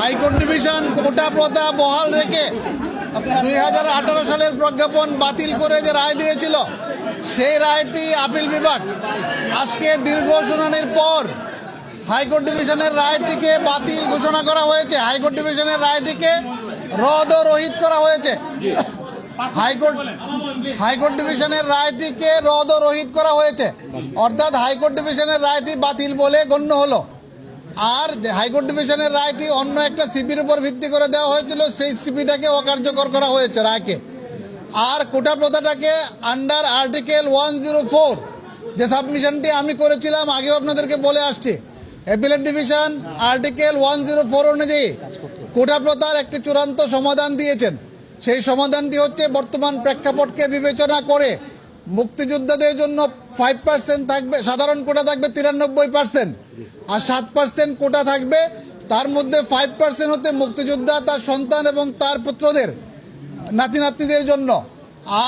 High court division কোটা প্রথা বহাল রেখে 2018 সালের প্রজ্ঞাপন বাতিল করে যে রায় দিয়েছিল, সেই রায়টি আপিল বিভাগ আজকে দীর্ঘ শুনানির পর হাইকোর্ট ডিভিশনের রায়টিকে বাতিল ঘোষণা করা হয়েছে। হাইকোর্ট ডিভিশনের রায়টিকে রদ ও রহিত করা হয়েছে। হাইকোর্ট ডিভিশনের রায়টিকে রদ ও রহিত করা হয়েছে, অর্থাৎ হাইকোর্ট ডিভিশনের রায়টি বাতিল বলে গণ্য হলো। আর হাইকোর্ট ডিভিশনের রায়টি অন্য একটা সিপির উপর ভিত্তি করে দেওয়া হয়েছিল, সেই সিপিটাকে অকার্যকর করা হয়েছে রায়কে। আর কোটা প্রথাটাকে আন্ডার আর্টিকেল 104 যে সাবমিশনটি আমি করেছিলাম, আগেও আপনাদেরকে বলে আসছি, অ্যাপিলেট ডিভিশন আর্টিকেল 104 অনুযায়ী কোটা প্রথার একটি চূড়ান্ত সমাধান দিয়েছেন। সেই সমাধানটি হচ্ছে বর্তমান প্রেক্ষাপটকে বিবেচনা করে মুক্তিযোদ্ধাদের জন্য 5% থাকবে, সাধারণ কোটা থাকবে 93%, আর 7% কোটা থাকবে। তার মধ্যে 5% হতে মুক্তিযোদ্ধা, তার সন্তান এবং তার পুত্রদের, নাতি নাতনিদের জন্য,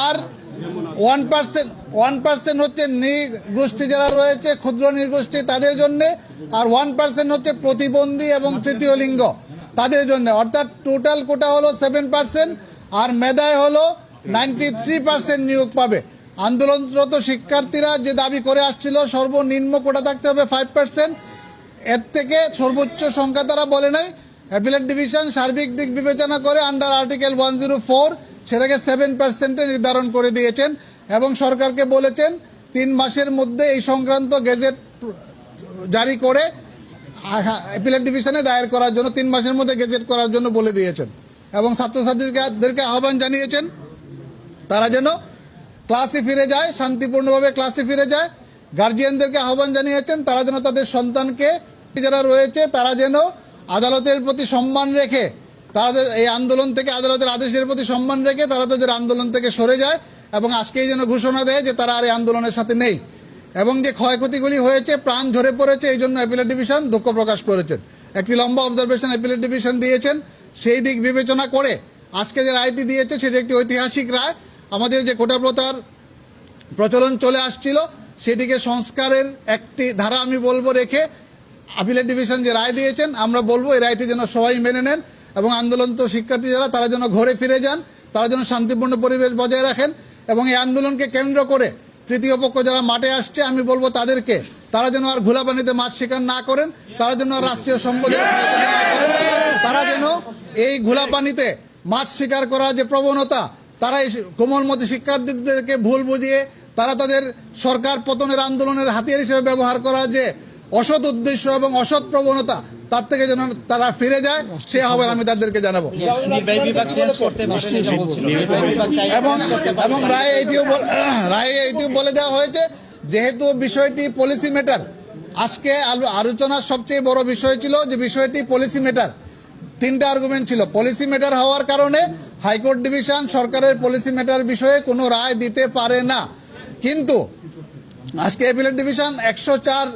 আর 1% হচ্ছে নৃগোষ্ঠী যারা রয়েছে, ক্ষুদ্র নৃগোষ্ঠী তাদের জন্য, আর 1% হচ্ছে প্রতিবন্ধী এবং তৃতীয় লিঙ্গ তাদের জন্য। অর্থাৎ টোটাল কোটা হলো 7%, আর মেধায় হলো 93% নিয়োগ পাবে। আন্দোলনরত শিক্ষার্থীরা যে দাবি করে আসছিল সর্বনিম্ন কোটা থাকতে হবে 5%, এর থেকে সর্বোচ্চ সংখ্যা তারা বলে নাই। অ্যাপিলেট ডিভিশন সার্বিক দিক বিবেচনা করে আন্ডার আর্টিকেল 104 সেটাকে 7% নির্ধারণ করে দিয়েছেন এবং সরকারকে বলেছেন 3 মাসের মধ্যে এই সংক্রান্ত গেজেট জারি করে অ্যাপিলেট ডিভিশনে দায়ের করার জন্য 3 মাসের মধ্যে গেজেট করার জন্য বলে দিয়েছেন। এবং ছাত্রছাত্রীদেরকে আহ্বান জানিয়েছেন তারা যেন ক্লাসে ফিরে যায়, শান্তিপূর্ণভাবে ক্লাসে ফিরে যায়। গার্জিয়ানদেরকে আহ্বান জানিয়েছেন তারা যেন তাদের সন্তানকে, যারা রয়েছে তারা যেন আদালতের প্রতি সম্মান রেখে, তাদের এই আন্দোলন থেকে, আদালতের আদেশের প্রতি সম্মান রেখে তারা তাদের আন্দোলন থেকে সরে যায় এবং আজকেই যেন ঘোষণা দেয় যে তারা আর এই আন্দোলনের সাথে নেই। এবং যে ক্ষয়ক্ষতিগুলি হয়েছে, প্রাণ ঝরে পড়েছে, এই জন্য অ্যাপিলেট ডিভিশন দুঃখ প্রকাশ করেছেন। একটি লম্বা অবজারভেশন অ্যাপিলেট ডিভিশন দিয়েছেন। সেই দিক বিবেচনা করে আজকে যে রায়টি দিয়েছে সেটি একটি ঐতিহাসিক রায়। আমাদের যে কোটা প্রথার প্রচলন চলে আসছিল সেটিকে সংস্কারের একটি ধারা আমি বলবো রেখে আপিলেট ডিভিশন যে রায় দিয়েছেন, আমরা বলবো এই রায়টি যেন সবাই মেনে নেন এবং আন্দোলনরত শিক্ষার্থী যারা তারা যেন ঘরে ফিরে যান, তারা যেন শান্তিপূর্ণ পরিবেশ বজায় রাখেন। এবং এই আন্দোলনকে কেন্দ্র করে তৃতীয় পক্ষ যারা মাঠে আসছে আমি বলবো তাদেরকে, তারা যেন আর ঘোলা পানিতে মাছ শিকার না করেন, তারা যেন আর রাষ্ট্রীয় সম্পদের ক্ষয়ক্ষতি না করেন, তারা যেন এই ঘোলা পানিতে মাছ শিকার করার যে প্রবণতা, তারা এই কোমলমতি শিক্ষার্থীদেরকে ভুল বুঝিয়ে তারা তাদের সরকার পতনের আন্দোলনের হাতিয়ার হিসেবে ব্যবহার করার যে অসৎ উদ্দেশ্য এবং অসৎ প্রবণতা, তার থেকে যেন তারা ফিরে যায়, সে আহ্বান আমি তাদেরকে জানাবো। এবং রায়ে এটিও বলে দেওয়া হয়েছে, যেহেতু বিষয়টি পলিসি ম্যাটার, আজকে আলোচনার সবচেয়ে বড় বিষয় ছিল যে বিষয়টি পলিসি ম্যাটার। 3টা আর্গুমেন্ট ছিল। পলিসি ম্যাটার হওয়ার কারণে হাইকোর্ট ডিভিশন সরকারের পলিসি ম্যাটার বিষয়ে কোনো রায় দিতে পারে না। কিন্তু আজকে অ্যাপিলেট ডিভিশন 104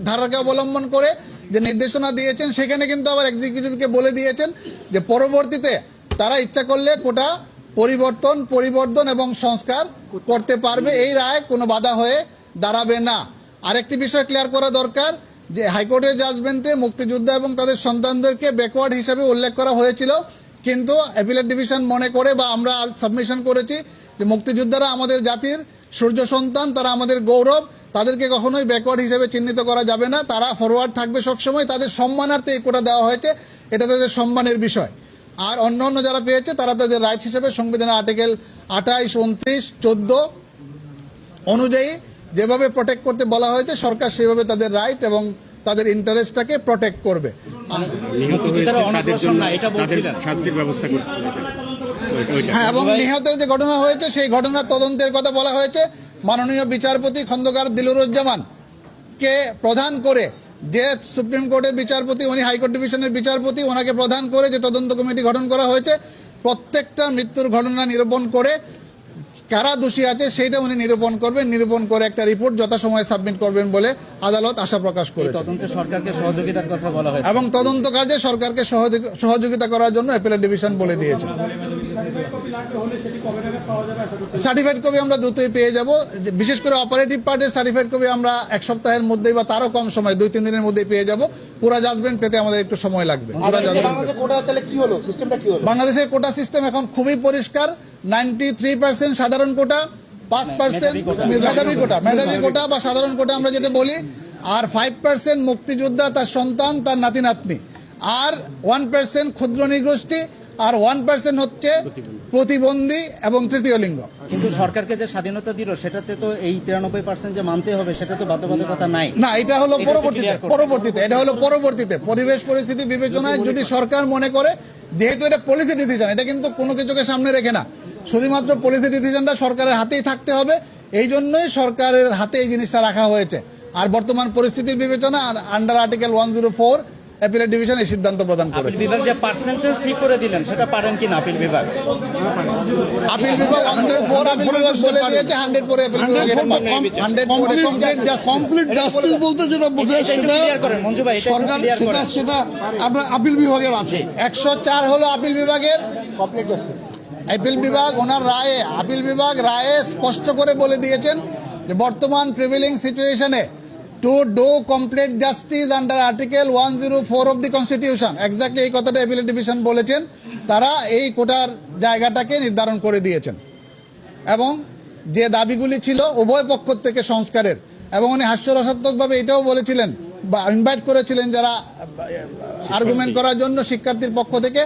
ধারাকে অবলম্বন করে যে নির্দেশনা দিয়েছেন, সেখানে কিন্তু আবার এক্সিকিউটিভকে বলে দিয়েছেন যে পরবর্তীতে তারা ইচ্ছা করলে কোটা পরিবর্তন এবং সংস্কার করতে পারবে। এই রায় কোনো বাধা হয়ে দাঁড়াবে না। আরেকটি বিষয় ক্লিয়ার করা দরকার যে হাইকোর্টের জাজমেন্টে মুক্তিযোদ্ধা এবং তাদের সন্তানদেরকে ব্যাকওয়ার্ড হিসাবে উল্লেখ করা হয়েছিল, কিন্তু অ্যাপিলেট ডিভিশন মনে করে বা আমরা সাবমিশন করেছি যে মুক্তিযোদ্ধারা আমাদের জাতির সূর্য সন্তান, তারা আমাদের গৌরব, তাদেরকে কখনোই ব্যাকওয়ার্ড হিসেবে চিহ্নিত করা যাবে না, তারা ফরওয়ার্ড থাকবে সবসময়। তাদের সম্মানার্থে এই কোটা দেওয়া হয়েছে, এটা তাদের সম্মানের বিষয়। আর অন্য যারা পেয়েছে তারা তাদের রাইট হিসেবে সংবিধানের আর্টিকেল 28, 29, 14 অনুযায়ী যেভাবে প্রোটেক্ট করতে বলা হয়েছে, সরকার সেভাবে তাদের রাইট এবং তাদের ইন্টারেস্টটাকে প্রোটেক্ট করবে। হ্যাঁ, এবং নিহতের যে ঘটনা হয়েছে সেই ঘটনার তদন্তের কথা বলা হয়েছে। মাননীয় বিচারপতি খন্দকার দিলুরুজ্জামানকে প্রধান করে, যে সুপ্রিম কোর্টের বিচারপতি, উনি হাইকোর্ট ডিভিশনের বিচারপতি, ওনাকে প্রধান করে যে তদন্ত কমিটি গঠন করা হয়েছে, প্রত্যেকটা মৃত্যুর ঘটনা নিরূপণ করে কারা দোষী আছে সেইটা উনি নিরূপণ করবেন, নিরূপণ করে একটা রিপোর্ট যথাসময়ে সাবমিট করবেন বলে আদালত আশা প্রকাশ করেছে। তদন্তে সরকারকে সহযোগিতার কথা বলা হয়েছে এবং তদন্ত কাজে সরকারকে সহযোগিতা করার জন্য অ্যাপিলেট ডিভিশন বলে দিয়েছে। সার্টিফাইড কপি আমরা দ্রুতই পেয়ে যাব, বিশেষ করে অপারেটিভ পার্টের সার্টিফাইড কপি আমরা এক সপ্তাহের মধ্যেই বা তারও কম সময় 2-3 দিনের মধ্যেই পেয়ে যাব। পুরা জাজমেন্ট পেতে আমাদের একটু সময় লাগবে। বাংলাদেশের কোটা সিস্টেম এখন খুবই পরিষ্কার। 93% সাধারণ কোটা, 5% মেধাবী কোটা বা সাধারণ কোটা আমরা যেটা বলি, আর 5% মুক্তিযোদ্ধা, তার সন্তান, তার নাতি নাতনি, আর 1% ক্ষুদ্র নৃগোষ্ঠী, আর 1% হচ্ছে প্রতিবন্ধী এবং তৃতীয় লিঙ্গ। কিন্তু সরকারকে যে স্বাধীনতা দিল সেটাতে তো এই 93% যে মানতে হবে সেটা তো বাধ্যবাধকতা নাই। না, এটা হলো এটা তো clear করতে পরবর্তীতে এটা হলো পরবর্তীতে পরিবেশ পরিস্থিতি বিবেচনায় যদি সরকার মনে করে, যেহেতু এটা পলিসি ডিসিশন, এটা কিন্তু কোনো কিছুকে সামনে রেখে না, শুধুমাত্র পলিসি ডিসিশনটা সরকারের হাতেই থাকতে হবে। এই জন্যই সরকারের হাতে এই জিনিসটা রাখা হয়েছে। আর বর্তমান পরিস্থিতির বিবেচনা আন্ডার আর্টিকেল 104 অ্যাপিলেট ডিভিশন এই সিদ্ধান্ত প্রদান আপিল করেছে। বিভাগ যে পার্সেন্টেজ ঠিক করে দিলেন সেটা পারেন কিনা আপিল বিভাগ? আপিল বিভাগ 104 আপিল বিভাগ বলে দিয়েছে 100 পরে আপিল বিভাগ 100 পরে কমপ্লিট জাস্টিস বলতে যেটা বোঝায় এটা একটু সেটা ক্লিয়ার করেন মঞ্জু ভাই, এটা একটু সরকার ক্লিয়ার করেন। সেটা আপনার আপিল বিভাগের আছে। 104 হলো আপিল বিভাগের আপিল বিভাগ। ওনার রায়ে আপিল বিভাগ রায়ে স্পষ্ট করে বলে দিয়েছেন যে বর্তমান প্রিভেলিং সিচুয়েশনে to do complete justice under article 104 of the constitution, exactly এই কথাটা অ্যাপিলেট ডিভিশন বলেছেন। তারা এই কোটার জায়গাটাকে নির্ধারণ করে দিয়েছেন এবং যে দাবিগুলি ছিল উভয় পক্ষ থেকে সংস্কারের, এবং উনি হাস্যরসাত্মকভাবে এটাও বলেছিলেন বা ইনভাইট করেছিলেন যারা আর্গুমেন্ট করার জন্য শিক্ষার্থীর পক্ষ থেকে